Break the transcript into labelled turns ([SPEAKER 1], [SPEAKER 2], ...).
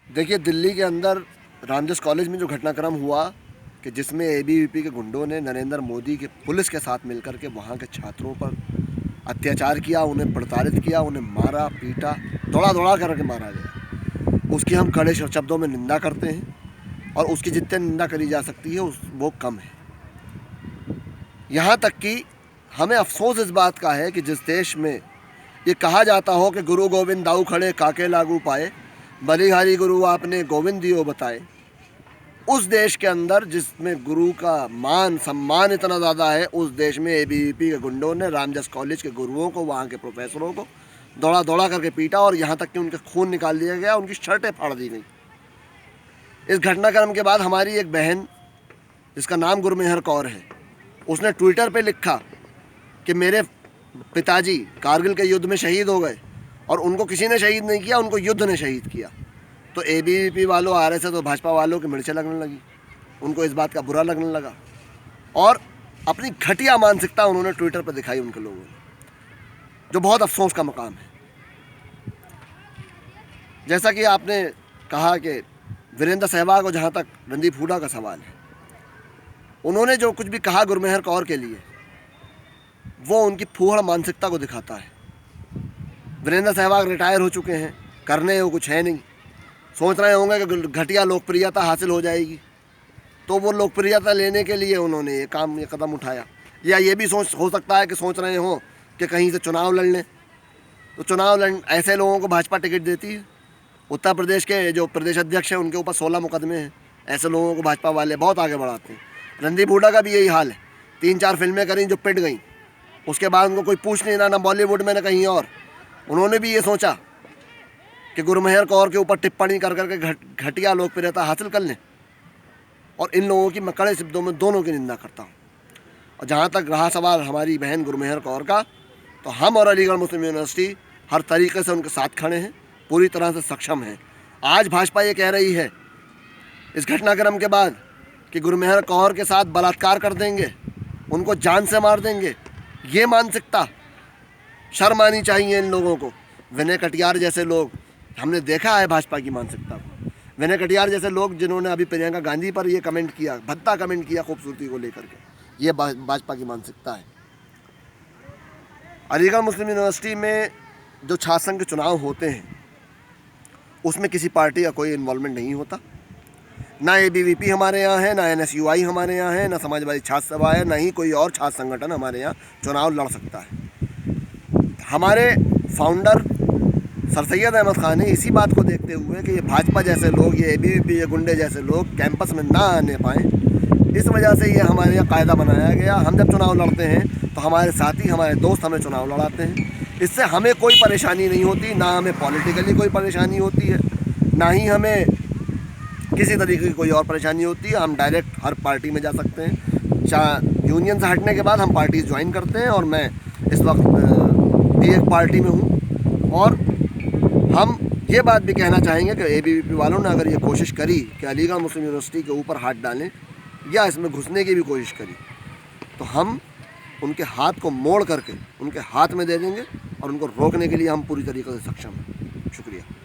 [SPEAKER 1] देखिए, दिल्ली के अंदर रामजस कॉलेज में जो घटनाक्रम हुआ कि जिसमें एबीवीपी के गुंडों ने नरेंद्र मोदी के पुलिस के साथ मिलकर के वहाँ के छात्रों पर अत्याचार किया, उन्हें प्रताड़ित किया, उन्हें मारा पीटा, दौड़ा दौड़ा करके मारा गया। उसकी हम कड़े शब्दों में निंदा करते हैं और उसकी जितनी निंदा करी जा सकती है वो कम है। यहाँ तक कि हमें अफसोस इस बात का है कि जिस देश में ये कहा जाता हो कि गुरु गोविंद दाऊ खड़े काके लागू पाए, बलिहारी गुरु आपने गोविंद दियो बताए, उस देश के अंदर जिसमें गुरु का मान सम्मान इतना ज़्यादा है, उस देश में एबीवीपी के गुंडों ने रामजस कॉलेज के गुरुओं को, वहाँ के प्रोफेसरों को दौड़ा दौड़ा करके पीटा और यहाँ तक कि उनके खून निकाल दिया गया, उनकी शर्टें फाड़ दी गई। इस घटनाक्रम के बाद हमारी एक बहन जिसका नाम गुरमेहर कौर है, उसने ट्विटर पे लिखा कि मेरे पिताजी कारगिल के युद्ध में शहीद हो गए और उनको किसी ने शहीद नहीं किया, उनको युद्ध ने शहीद किया। तो एबीवीपी वालों, आरएसएस और भाजपा वालों की मिर्चें लगने लगी, उनको इस बात का बुरा लगने लगा और अपनी घटिया मानसिकता उन्होंने ट्विटर पर दिखाई उनके लोगों ने, जो बहुत अफसोस का मकाम है। जैसा कि आपने कहा कि वीरेंद्र सहवाग और जहाँ तक रणदीप हुड्डा का सवाल है, उन्होंने जो कुछ भी कहा गुरमेहर कौर के लिए, वो उनकी फूहड़ मानसिकता को दिखाता है। वीरेंद्र सहवाग रिटायर हो चुके हैं, करने वो कुछ है नहीं, सोच रहे होंगे कि घटिया लोकप्रियता हासिल हो जाएगी, तो वो लोकप्रियता लेने के लिए उन्होंने ये कदम उठाया। या ये भी हो सकता है कि सोच रहे हों कि कहीं से चुनाव लड़ लें, तो चुनाव ऐसे लोगों को भाजपा टिकट देती है। उत्तर प्रदेश के जो प्रदेश अध्यक्ष हैं, उनके ऊपर 16 मुकदमे हैं। ऐसे लोगों को भाजपा वाले बहुत आगे बढ़ाते हैं। रणदीप हुड्डा का भी यही हाल है, 3-4 फिल्में करी जो पिट गई, उसके बाद उनको कोई पूछ नहीं रहा, ना बॉलीवुड में ना कहीं और। उन्होंने भी ये सोचा कि गुरमेहर कौर के ऊपर टिप्पणी कर करके घटिया लोकप्रियता हासिल कर लें, और इन लोगों की मैं कड़े शब्दों में दोनों की निंदा करता हूँ। और जहाँ तक रहा सवाल हमारी बहन गुरमेहर कौर का, तो हम और अलीगढ़ मुस्लिम यूनिवर्सिटी हर तरीके से उनके साथ खड़े हैं, पूरी तरह से सक्षम हैं। आज भाजपा ये कह रही है इस घटनाक्रम के बाद कि गुरमेहर कौर के साथ बलात्कार कर देंगे, उनको जान से मार देंगे। ये मानसिकता शर्म आनी चाहिए इन लोगों को। विनय कटियार जैसे लोग, हमने देखा है भाजपा की मानसिकता को। विनय कटियार जैसे लोग जिन्होंने अभी प्रियंका गांधी पर ये कमेंट किया, भद्दा कमेंट किया खूबसूरती को लेकर के, ये भाजपा की मानसिकता है। अलीगढ़ मुस्लिम यूनिवर्सिटी में जो छात्र संघ के चुनाव होते हैं, उसमें किसी पार्टी का कोई इन्वॉल्वमेंट नहीं होता। ना एबीवीपी हमारे यहाँ है, ना एनएसयूआई हमारे यहाँ है, ना समाजवादी छात्र सभा है, ना ही कोई और छात्र संगठन हमारे यहाँ चुनाव लड़ सकता है। हमारे फाउंडर सर सैयद अहमद खान ने इसी बात को देखते हुए कि ये भाजपा जैसे लोग, ये एबीवीपी, ये गुंडे जैसे लोग कैंपस में ना आने पाएँ, इस वजह से ये हमारे यहाँ कायदा बनाया गया। हम जब चुनाव लड़ते हैं तो हमारे साथी, हमारे दोस्त हमें चुनाव लड़ाते हैं। इससे हमें कोई परेशानी नहीं होती, ना हमें पॉलिटिकली कोई परेशानी होती है, ना ही हमें किसी तरीके की कोई और परेशानी होती है। हम डायरेक्ट हर पार्टी में जा सकते हैं। यूनियन से हटने के बाद हम पार्टी ज्वाइन करते हैं और मैं इस वक्त भी एक पार्टी में हूँ। और हम ये बात भी कहना चाहेंगे कि एबीवीपी वालों ने अगर ये कोशिश करी कि अलीगढ़ मुस्लिम यूनिवर्सिटी के ऊपर हाथ डालें या इसमें घुसने की भी कोशिश करी, तो हम उनके हाथ को मोड़ करके उनके हाथ में दे देंगे और उनको रोकने के लिए हम पूरी तरीके से सक्षम हैं। शुक्रिया।